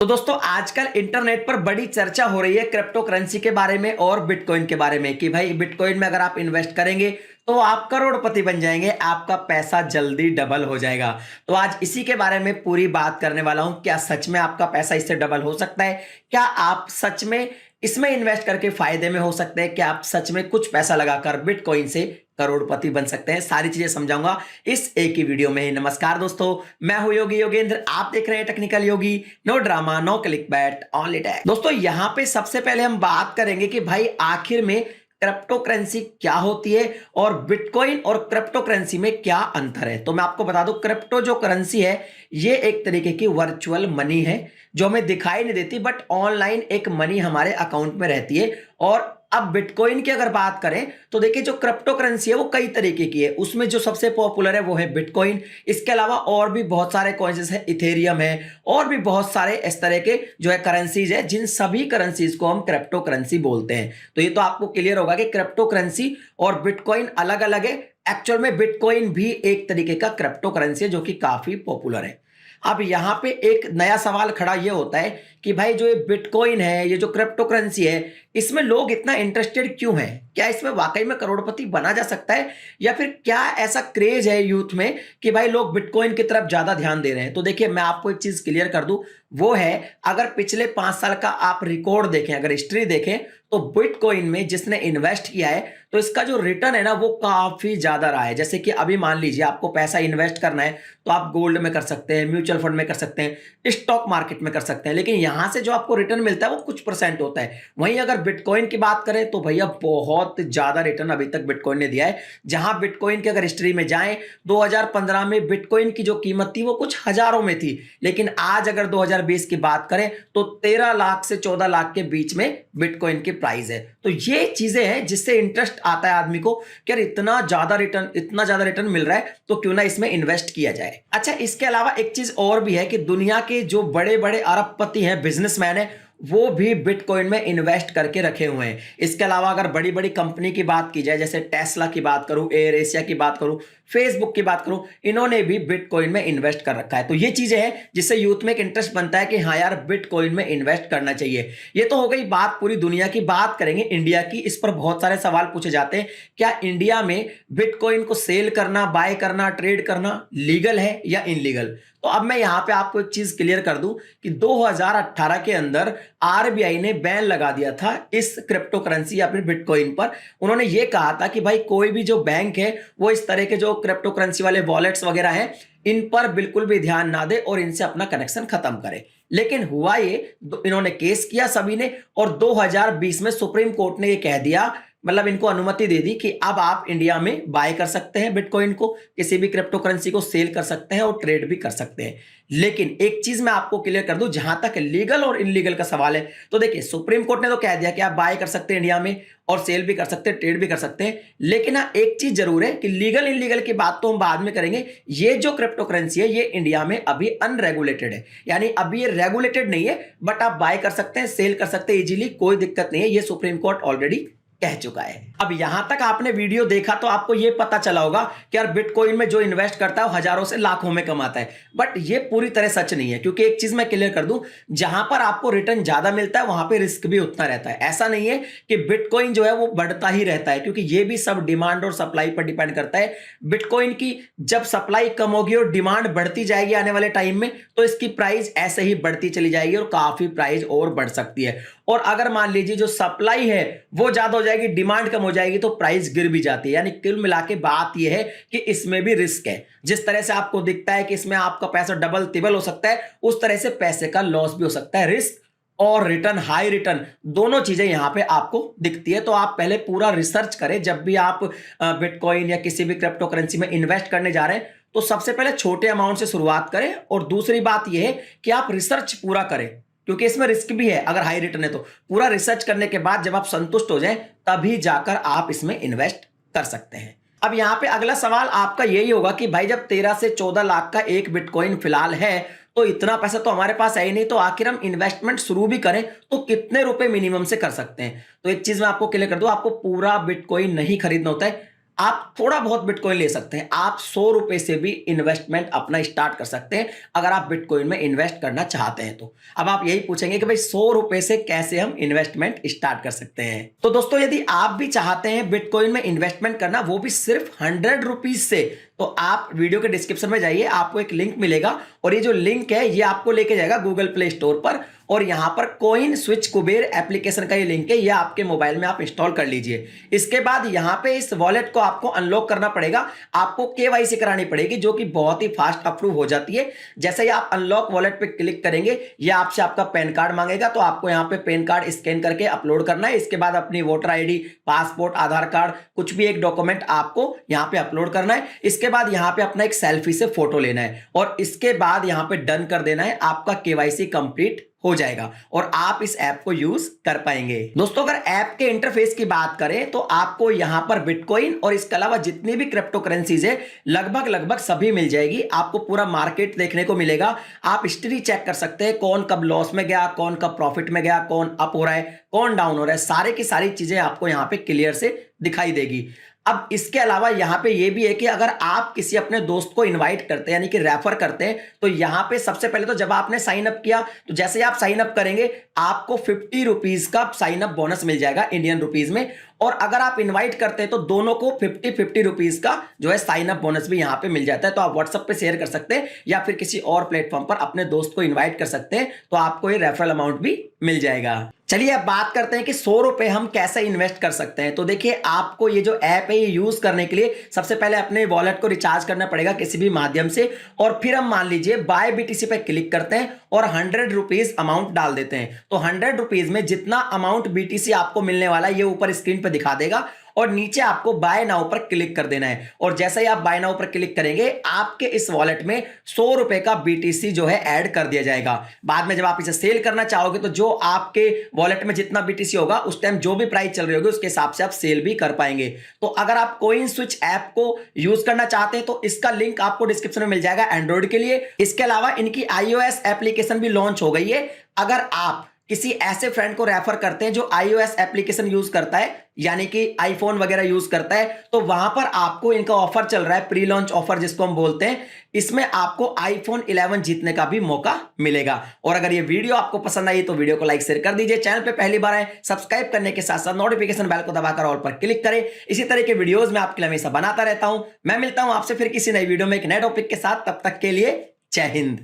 तो दोस्तों आजकल इंटरनेट पर बड़ी चर्चा हो रही है क्रिप्टो करेंसी के बारे में और बिटकॉइन के बारे में कि भाई बिटकॉइन में अगर आप इन्वेस्ट करेंगे तो आप करोड़पति बन जाएंगे, आपका पैसा जल्दी डबल हो जाएगा। तो आज इसी के बारे में पूरी बात करने वाला हूं। क्या सच में आपका पैसा इससे डबल हो सकता है? क्या आप सच में इसमें इन्वेस्ट करके फायदे में हो सकते हैं? क्या आप सच में कुछ पैसा लगाकर बिटकॉइन से करोड़पति बन सकते हैं? सारी चीजें समझाऊंगा इस एक ही वीडियो में। नमस्कार दोस्तों, मैं हूं योगी योगेंद्र, आप देख रहे हैं technical Yogi. No drama, no click bait, only tag. दोस्तों यहाँ पे सबसे पहले हम बात करेंगे कि भाई आखिर में क्रिप्टो करेंसी क्या होती है और बिटकॉइन और क्रिप्टो करेंसी में क्या अंतर है। तो मैं आपको बता दूं, क्रिप्टो जो करेंसी है ये एक तरीके की वर्चुअल मनी है जो हमें दिखाई नहीं देती, बट ऑनलाइन एक मनी हमारे अकाउंट में रहती है। और अब बिटकॉइन की अगर बात करें तो देखिए जो क्रिप्टो करेंसी है वो कई तरीके की है, उसमें जो सबसे पॉपुलर है वो है बिटकॉइन। इसके अलावा और भी बहुत सारे कॉइन्स है, इथेरियम है और भी बहुत सारे इस तरह के जो है करेंसीज है, जिन सभी करेंसीज को हम क्रिप्टो करेंसी बोलते हैं। तो ये तो आपको क्लियर होगा कि क्रिप्टो करेंसी और बिटकॉइन अलग अलग है। एक्चुअल में बिटकॉइन भी एक तरीके का क्रिप्टो करेंसी है जो कि काफी पॉपुलर है। अब यहां पे एक नया सवाल खड़ा यह होता है कि भाई जो ये बिटकॉइन है, ये जो क्रिप्टो करेंसी है, इसमें लोग इतना इंटरेस्टेड क्यों हैं? क्या इसमें वाकई में करोड़पति बना जा सकता है या फिर क्या ऐसा क्रेज है यूथ में कि भाई लोग बिटकॉइन की तरफ ज्यादा ध्यान दे रहे हैं? तो देखिए मैं आपको एक चीज क्लियर कर दूं, वो है अगर पिछले 5 साल का आप रिकॉर्ड देखें, अगर हिस्ट्री देखें, तो बिटकॉइन में जिसने इन्वेस्ट किया है तो इसका जो रिटर्न है ना वो काफी ज्यादा रहा है। जैसे कि अभी मान लीजिए आपको पैसा इन्वेस्ट करना है तो आप गोल्ड में कर सकते हैं, म्यूचुअल फंड में कर सकते हैं, स्टॉक मार्केट में कर सकते हैं, लेकिन यहां से जो आपको रिटर्न मिलता है वो कुछ परसेंट होता है। वहीं अगर बिटकॉइन की बात करें तो भैया बहुत ज्यादा रिटर्न अभी तक बिटकॉइन ने दिया है। जहां बिटकॉइन की अगर हिस्ट्री में जाएं, 2015 में बिटकॉइन की जो कीमत थी वो कुछ हजारों में थी, लेकिन आज अगर 2020 की बात करें तो 13 लाख से 14 लाख के बीच में बिटकॉइन की प्राइस है। तो ये चीजें हैं जिससे इंटरेस्ट आता है आदमी को कि यार इतना ज्यादा रिटर्न मिल रहा है तो क्यों ना इसमें इन्वेस्ट किया जाए। अच्छा, इसके अलावा एक चीज और भी है कि दुनिया के जो बड़े बड़े अरबपति हैं, बिजनेसमैन है, वो भी बिटकॉइन में इन्वेस्ट करके रखे हुए हैं। इसके अलावा अगर बड़ी बड़ी कंपनी की बात की जाए, जैसे टेस्ला की बात करूं, एयर एशिया की बात करूं, फेसबुक की बात करूं, इन्होंने भी बिटकॉइन में इन्वेस्ट कर रखा है। तो ये चीजें हैं जिससे यूथ में एक इंटरेस्ट बनता है कि हाँ यार बिटकॉइन में इन्वेस्ट करना चाहिए। ये तो हो गई बात पूरी दुनिया की। बात करेंगे इंडिया की। इस पर बहुत सारे सवाल पूछे जाते हैं, क्या इंडिया में बिटकॉइन को सेल करना, बाय करना, ट्रेड करना लीगल है या इनलीगल? तो अब मैं यहां पे आपको एक चीज क्लियर कर दूं कि 2018 के अंदर आरबीआई ने बैन लगा दिया था इस क्रिप्टो करेंसी या फिर बिटकॉइन पर। उन्होंने ये कहा था कि भाई कोई भी जो बैंक है वो इस तरह के जो क्रिप्टो करेंसी वाले वॉलेट्स वगैरह हैं इन पर बिल्कुल भी ध्यान ना दे और इनसे अपना कनेक्शन खत्म करे। लेकिन हुआ ये, इन्होंने केस किया सभी ने और 2020 में सुप्रीम कोर्ट ने ये कह दिया, मतलब इनको अनुमति दे दी कि अब आप इंडिया में बाय कर सकते हैं बिटकॉइन को, किसी भी क्रिप्टो करेंसी को सेल कर सकते हैं और ट्रेड भी कर सकते हैं। लेकिन एक चीज मैं आपको क्लियर कर दूं, जहां तक लीगल और इनलीगल का सवाल है, तो देखिए सुप्रीम कोर्ट ने तो कह दिया कि आप बाय कर सकते हैं इंडिया में और सेल भी कर सकते हैं, ट्रेड भी कर सकते हैं। लेकिन हाँ एक चीज जरूर है कि लीगल इनलीगल की बात तो हम बाद में करेंगे। ये जो क्रिप्टो करेंसी है ये इंडिया में अभी अनरेगुलेटेड है, यानी अभी ये रेगुलेटेड नहीं है, बट आप बाय कर सकते हैं, सेल कर सकते हैं इजीली, कोई दिक्कत नहीं है। ये सुप्रीम कोर्ट ऑलरेडी कह चुका है। अब यहां तक आपने वीडियो देखा तो आपको यह पता चला होगा कि यार बिटकॉइन में जो इन्वेस्ट करता है वो हजारों से लाखों में कमाता है, बट ये पूरी तरह सच नहीं है। क्योंकि एक चीज मैं क्लियर कर दूं, जहां पर आपको रिटर्न ज्यादा मिलता है वहां पे रिस्क भी उतना रहता है। ऐसा नहीं है कि बिटकॉइन जो है वो बढ़ता ही रहता है, क्योंकि ये भी सब डिमांड और सप्लाई पर डिपेंड करता है। बिटकॉइन की जब सप्लाई कम होगी और डिमांड बढ़ती जाएगी आने वाले टाइम में, तो इसकी प्राइस ऐसे ही बढ़ती चली जाएगी और काफी प्राइस और बढ़ सकती है। और अगर मान लीजिए जो सप्लाई है वो ज्यादा हो जाएगी, डिमांड कम हो जाएगी, तो प्राइस गिर भी जाती है। यानी कुल मिला के बात यह है कि इसमें भी रिस्क है। जिस तरह से आपको दिखता है कि इसमें आपका पैसा डबल तिबल हो सकता है, उस तरह से पैसे का लॉस भी हो सकता है। रिस्क और रिटर्न, हाई रिटर्न, दोनों चीजें यहां पे आपको दिखती है। तो आप पहले पूरा रिसर्च करें जब भी आप बिटकॉइन या किसी भी क्रिप्टो करेंसी में इन्वेस्ट करने जा रहे हैं, तो सबसे पहले छोटे अमाउंट से शुरुआत करें। और दूसरी बात यह है कि आप रिसर्च पूरा करें, क्योंकि इसमें रिस्क भी है। अगर हाई रिटर्न है तो पूरा रिसर्च करने के बाद जब आप संतुष्ट हो जाएं तभी जाकर आप इसमें इन्वेस्ट कर सकते हैं। अब यहां पे अगला सवाल आपका यही होगा कि भाई जब 13 से 14 लाख का एक बिटकॉइन फिलहाल है तो इतना पैसा तो हमारे पास है ही नहीं, तो आखिर हम इन्वेस्टमेंट शुरू भी करें तो कितने रुपए मिनिमम से कर सकते हैं? तो एक चीज मैं आपको क्लियर कर दूं, आपको पूरा बिटकॉइन नहीं खरीदना होता है। आप थोड़ा बहुत बिटकॉइन ले सकते हैं। आप 100 रुपए से भी इन्वेस्टमेंट अपना स्टार्ट कर सकते हैं अगर आप बिटकॉइन में इन्वेस्ट करना चाहते हैं तो। अब आप यही पूछेंगे कि भाई 100 रुपए से कैसे हम इन्वेस्टमेंट स्टार्ट कर सकते हैं। तो दोस्तों यदि आप भी चाहते हैं बिटकॉइन में इन्वेस्टमेंट करना, वो भी सिर्फ 100 रुपीज से, तो आप वीडियो के डिस्क्रिप्शन में जाइए, आपको एक लिंक मिलेगा और ये जो लिंक है ये आपको लेके जाएगा गूगल प्ले स्टोर पर, और यहां पर कॉइन स्विच कुबेर एप्लीकेशन का ये लिंक है, ये आपके मोबाइल में आप इंस्टॉल कर लीजिए। इसके बाद यहां पे इस वॉलेट को आपको अनलॉक करना पड़ेगा, आपको केवाईसी करानी पड़ेगी जो कि बहुत ही फास्ट अप्रूव हो जाती है। जैसे ही आप अनलॉक वॉलेट पे क्लिक करेंगे ये आपसे आपका पैन कार्ड मांगेगा, तो आपको यहां पे पैन कार्ड स्कैन करके अपलोड करना है। इसके बाद अपनी वोटर आईडी, पासपोर्ट, आधार कार्ड, कुछ भी एक डॉक्यूमेंट आपको यहां पे अपलोड करना है। इसके बाद यहां पे अपना एक सेल्फी से फोटो लेना है और इसके बाद यहां पे डन कर देना है। आपका केवाईसी कंप्लीट हो जाएगा और आप इस ऐप को यूज कर पाएंगे। दोस्तों अगर ऐप के इंटरफेस की बात करें तो आपको यहां पर बिटकॉइन और इसके अलावा जितनी भी क्रिप्टो करेंसीज है लगभग सभी मिल जाएगी। आपको पूरा मार्केट देखने को मिलेगा, आप हिस्ट्री चेक कर सकते हैं, कौन कब लॉस में गया, कौन कब प्रॉफिट में गया, कौन अप हो रहा है, कौन डाउन हो रहा है, सारे की सारी चीजें आपको यहां पे क्लियर से दिखाई देगी। अब इसके अलावा यहां पे ये भी है कि अगर आप किसी अपने दोस्त को इनवाइट करते हैं यानी कि रेफर करते हैं, तो यहां पे सबसे पहले तो जब आपने साइन अप किया तो जैसे ही आप साइन अप करेंगे आपको 50 रुपीज का साइन अप बोनस मिल जाएगा इंडियन रुपीज में, और अगर आप इनवाइट करते हैं तो दोनों को 50 रुपीज का जो है साइन अप बोनस भी यहां पे मिल जाता है। तो आप व्हाट्सएप पे शेयर कर सकते हैं या फिर किसी और प्लेटफॉर्म पर अपने दोस्त को इनवाइट कर सकते हैं, तो आपको ये रेफरल अमाउंट भी मिल जाएगा। चलिए अब बात करते हैं कि 100 रुपए हम कैसे इन्वेस्ट कर सकते हैं। तो देखिए आपको ये जो ऐप है ये यूज करने के लिए सबसे पहले अपने वॉलेट को रिचार्ज करना पड़ेगा किसी भी माध्यम से, और फिर हम मान लीजिए बाय बीटीसी पे क्लिक करते हैं और 100 रुपीज अमाउंट डाल देते हैं। तो 100 रुपीज में जितना अमाउंट बीटीसी आपको मिलने वाला है ये ऊपर स्क्रीन पर दिखा देगा और नीचे आपको बाय नाउ पर क्लिक कर देना है, और जैसे ही आप बाय नाउ पर क्लिक करेंगे आपके इस वॉलेट में 100 रुपए का बीटीसी जो है ऐड कर दिया जाएगा। बाद में जब आप इसे सेल करना चाहोगे तो जो आपके वॉलेट में जितना बीटीसी होगा उस टाइम जो भी प्राइस चल रही होगी उसके हिसाब से आप सेल भी कर पाएंगे। तो अगर आप कॉइन स्विच ऐप को यूज करना चाहते हैं तो इसका लिंक आपको डिस्क्रिप्शन में मिल जाएगा एंड्रॉइड के लिए। इसके अलावा इनकी iOS एप्लीकेशन भी लॉन्च हो गई है। अगर आप किसी ऐसे फ्रेंड को रेफर करते हैं जो iOS एप्लीकेशन यूज करता है यानी कि आईफोन वगैरह यूज करता है, तो वहां पर आपको इनका ऑफर चल रहा है, प्री लॉन्च ऑफर जिसको हम बोलते हैं। इसमें आपको आईफोन 11 जीतने का भी मौका मिलेगा। और अगर ये वीडियो आपको पसंद आई तो वीडियो को लाइक शेयर कर दीजिए, चैनल पे पहली बार आए सब्सक्राइब करने के साथ साथ नोटिफिकेशन बेल को दबाकर ऑल पर क्लिक करें। इसी तरह के वीडियोस मैं आपके लिए हमेशा बनाता रहता हूं। मैं मिलता हूं आपसे फिर किसी नई वीडियो में एक नए टॉपिक के साथ, तब तक के लिए जय हिंद।